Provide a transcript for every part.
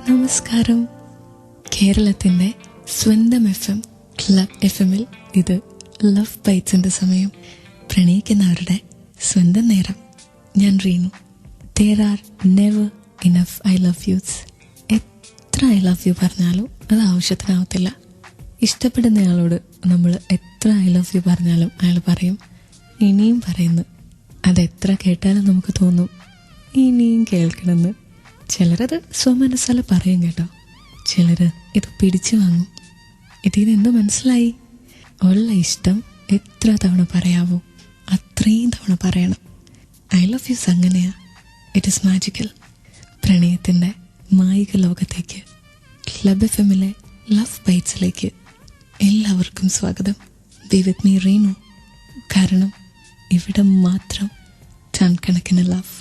നമസ്കാരം. കേരളത്തിൻ്റെ സ്വന്തം FM ക്ലബ് FM-ൽ ഇത് ലവ് ബൈറ്റ്സിൻ്റെ സമയം. പ്രണയിക്കുന്നവരുടെ സ്വന്തം നേരം. ഞാൻ Reenu. There are never enough I love yous. എത്ര I love you പറഞ്ഞാലും അത് ആവശ്യത്തിനാവത്തില്ല. ഇഷ്ടപ്പെടുന്നയാളോട് നമ്മൾ എത്ര I love you പറഞ്ഞാലും അയാൾ പറയും ഇനിയും പറയുന്നു. അതെത്ര കേട്ടാലും നമുക്ക് തോന്നും ഇനിയും കേൾക്കണമെന്ന്. ചിലരത് സ്വമനസ്സാല പറയും കേട്ടോ. ചിലർ ഇത് പിടിച്ചു വാങ്ങും. ഇതിനെന്ത് മനസ്സിലായി? ഉള്ള ഇഷ്ടം എത്ര തവണ പറയാവോ അത്രയും തവണ പറയണം. ഐ ലവ് യൂസ് അങ്ങനെയാ. It is magical. പ്രണയത്തിൻ്റെ മായിക ലോകത്തേക്ക് ക്ലബ് FM-ലെ ലവ് ബൈറ്റ്സിലേക്ക് എല്ലാവർക്കും സ്വാഗതം. B with me Reenu. കാരണം ഇവിടെ മാത്രം ടൺ കണക്കിന് love.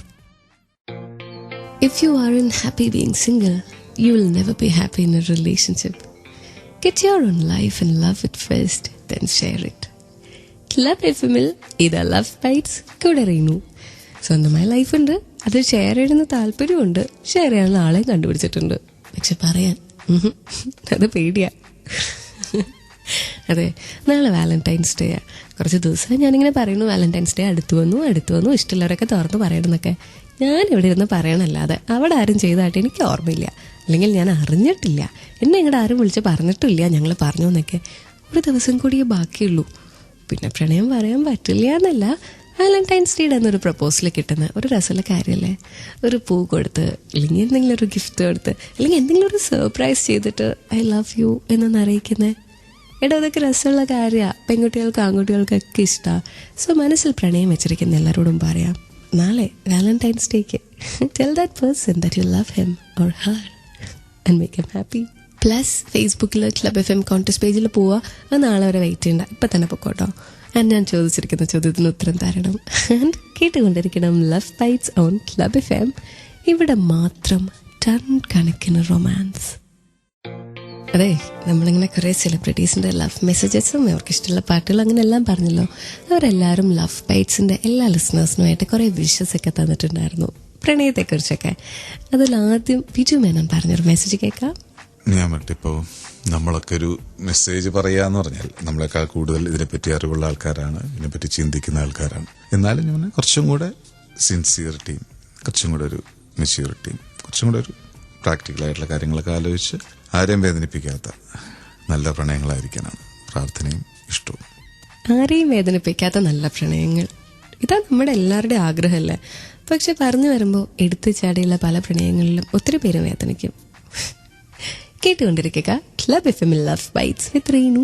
If you aren't happy being single, you will never be happy in a relationship. Get your own life and love it first, then share it. Club FM-ൽ ഇതാ love bytes. കൂടെ റീനു. സ്വന്തമായ ലൈഫുണ്ട്, അത് share ചെയ്യുന്ന താല്പര്യമുണ്ട്, share ചെയ്യാനുള്ള ആളെ കണ്ടുപിടിച്ചിട്ടുണ്ട്. പക്ഷെ പറയാൻ അത് പേടിയാ. അതെ, നാളെ വാലന്റൈൻസ് ഡേ. കുറച്ച് ദിവസം ഞാനിങ്ങനെ പറയുന്നു വാലന്റൈൻസ് ഡേ അടുത്തു വന്നു ഇഷ്ടമുള്ളവരൊക്കെ തുറന്ന് പറയണമെന്നൊക്കെ. ഞാൻ ഇവിടെ ഇരുന്ന് പറയണല്ലാതെ അവിടെ ആരും ചെയ്തതായിട്ട് എനിക്ക് ഓർമ്മയില്ല, അല്ലെങ്കിൽ ഞാൻ അറിഞ്ഞിട്ടില്ല. എന്നെ ഇങ്ങോട്ട് ആരും വിളിച്ച് പറഞ്ഞിട്ടില്ല ഞങ്ങൾ പറഞ്ഞു എന്നൊക്കെ. ഒരു ദിവസം കൂടിയേ ബാക്കിയുള്ളൂ. പിന്നെ പ്രണയം പറയാൻ പറ്റില്ല എന്നല്ല, വാലന്റൈൻസ് ഡേയുടെ എന്നൊരു പ്രപ്പോസൽ കിട്ടുന്ന ഒരു രസമുള്ള കാര്യമല്ലേ. ഒരു പൂ കൊടുത്ത്, അല്ലെങ്കിൽ എന്തെങ്കിലും ഒരു ഗിഫ്റ്റ് കൊടുത്ത്, അല്ലെങ്കിൽ എന്തെങ്കിലും ഒരു സർപ്രൈസ് ചെയ്തിട്ട് ഐ ലവ് യു എന്നൊന്ന് അറിയിക്കുന്നത്. എടാ, അതൊക്കെ രസമുള്ള കാര്യമാണ്. പെൺകുട്ടികൾക്ക് ആൺകുട്ടികൾക്കൊക്കെ ഇഷ്ടമാണ്. സോ മനസ്സിൽ പ്രണയം വെച്ചിരിക്കുന്ന എല്ലാവരോടും പറയാം, നാളെ വാലന്റൈൻസ് ഡേക്ക് tell that person that you love him or her and make him happy. Plus ഫേസ്ബുക്കിൽ ക്ലബ് FM കോൺടെസ്റ്റ് പേജിൽ പോവുക. അത് നാളെ വരെ വെയിറ്റ് ചെയ്യണ്ട, ഇപ്പം തന്നെ പൊക്കോട്ടോ. ആൻഡ് ഞാൻ ചോദിച്ചിരിക്കുന്ന ചോദ്യത്തിന് ഉത്തരം തരണം. ആൻഡ് കേട്ടുകൊണ്ടിരിക്കണം love bites on club FM. ഇവിടെ മാത്രം ടൺ കണക്കിന് റൊമാൻസ്. അതെ, നമ്മളിങ്ങനെ കുറേ സെലിബ്രിറ്റീസിൻ്റെ ലവ് മെസ്സേജസും അവർക്ക് ഇഷ്ടമുള്ള പാട്ടുകളും അങ്ങനെ എല്ലാം പറഞ്ഞല്ലോ. അവരെല്ലാവരും ലവ് ബൈറ്റ്സിൻ്റെ എല്ലാ ലിസണേഴ്സിനുമായിട്ട് കുറേ വിഷസൊക്കെ തന്നിട്ടുണ്ടായിരുന്നു പ്രണയത്തെക്കുറിച്ചൊക്കെ. അതിലാദ്യം ബിജു മേനോൻ പറഞ്ഞൊരു മെസ്സേജ് കേൾക്കാം. ഞാൻ മറ്റിപ്പോൾ നമ്മളൊക്കെ ഒരു മെസ്സേജ് പറയാന്ന് പറഞ്ഞാൽ നമ്മളെക്കാൾ കൂടുതൽ ഇതിനെപ്പറ്റി അറിവുള്ള ആൾക്കാരാണ്, ഇതിനെപ്പറ്റി ചിന്തിക്കുന്ന ആൾക്കാരാണ്. എന്നാലും ഞാൻ കുറച്ചും കൂടെ സിൻസിയറിറ്റിയും, കുറച്ചും കൂടെ ഒരു മെച്യൂരിറ്റിയും, കുറച്ചും കൂടെ ഒരു പ്രാക്ടിക്കലായിട്ടുള്ള കാര്യങ്ങളൊക്കെ ആലോചിച്ച് ആരെയും വേദനിപ്പിക്കാത്ത നല്ല പ്രണയങ്ങളായിരിക്കാനാണ് പ്രാർത്ഥനയും ഇഷ്ടവും. ആരെയും വേദനിപ്പിക്കാത്ത നല്ല പ്രണയങ്ങൾ, ഇതാ നമ്മുടെ എല്ലാവരുടെയും ആഗ്രഹമല്ലേ. പക്ഷെ പറഞ്ഞു വരുമ്പോൾ എടുത്തു ചാടിയുള്ള പല പ്രണയങ്ങളിലും ഒത്തിരി പേര് വേദനിക്കും. കേട്ടുകൊണ്ടിരിക്കുക ക്ലബ് FM ലവ് ബൈറ്റ്സ് വിത്ത് റീനു.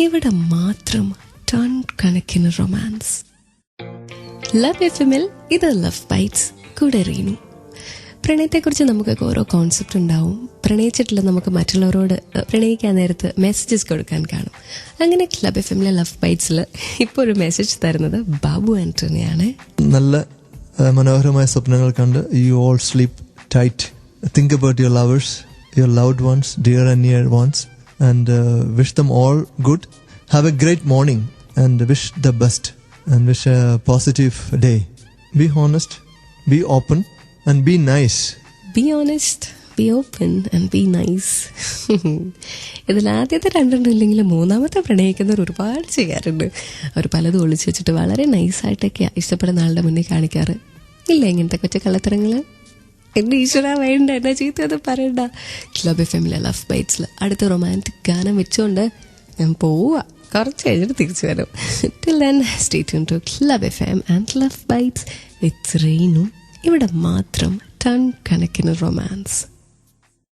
ഇവിടെ മാത്രം ടൺ കണക്കിന് റൊമാൻസ്. ക്ലബ് FM-ൽ ഇത് ലവ് ബൈറ്റ്സ്, കൂടെ റീനു. പ്രണയത്തെക്കുറിച്ച് നമുക്കൊക്കെ ഓരോ കോൺസെപ്റ്റ് ഉണ്ടാവും. പ്രണയിച്ചിട്ടുള്ള നമുക്ക് മറ്റുള്ളവരോട് പ്രണയിക്കാൻ നേരത്ത് മെസ്സേജസ് കൊടുക്കാൻ കാണും. അങ്ങനെ ക്ലബ് FM-ലെ ലവ് ബൈറ്റ്സിൽ ഇപ്പോൾ ഒരു മെസ്സേജ് തരുന്നത് ബാബു ആന്റണിയാണ്. നല്ല മനോഹരമായ സ്വപ്നങ്ങൾ കണ്ട് you all sleep tight. Think about your lovers, your loved ones, dear and near ones, and wish them all good. Have a great morning and wish the best and wish a positive day. Be honest, be open and be nice. Be honest, be open and be nice. ഇതിൽ ആദ്യത്തെ രണ്ടെണ്ണം ഇല്ലെങ്കിലും മൂന്നാമത്തെ പ്രണയിക്കുന്നവർ ഒരുപാട് ചെയ്യാറുണ്ട്. അവർ പലതും ഒളിച്ചു വെച്ചിട്ട് വളരെ നൈസായിട്ടൊക്കെയാണ് ഇഷ്ടപ്പെടുന്ന ആളുടെ മുന്നിൽ കാണിക്കാറ്. ഇല്ല ഇങ്ങനത്തെ കൊച്ചു കള്ളത്തരങ്ങൾ? എൻ്റെ ഈശ്വര വേണ്ട, എന്നാ ചീത്തയൊന്നും പറയണ്ട. ക്ലബ് FM-ലെ ലവ് ബൈറ്റ്സിൽ അടുത്ത റൊമാൻറ്റിക് ഗാനം വെച്ചുകൊണ്ട് ഞാൻ പോവുക. കുറച്ച് കഴിഞ്ഞിട്ട് തിരിച്ചു വരും. Till then, stay tuned to Club FM and Love Bites with Reenu. ഇവിടെ മാത്രം ടൺ കണക്കിന് റൊമാൻസ്.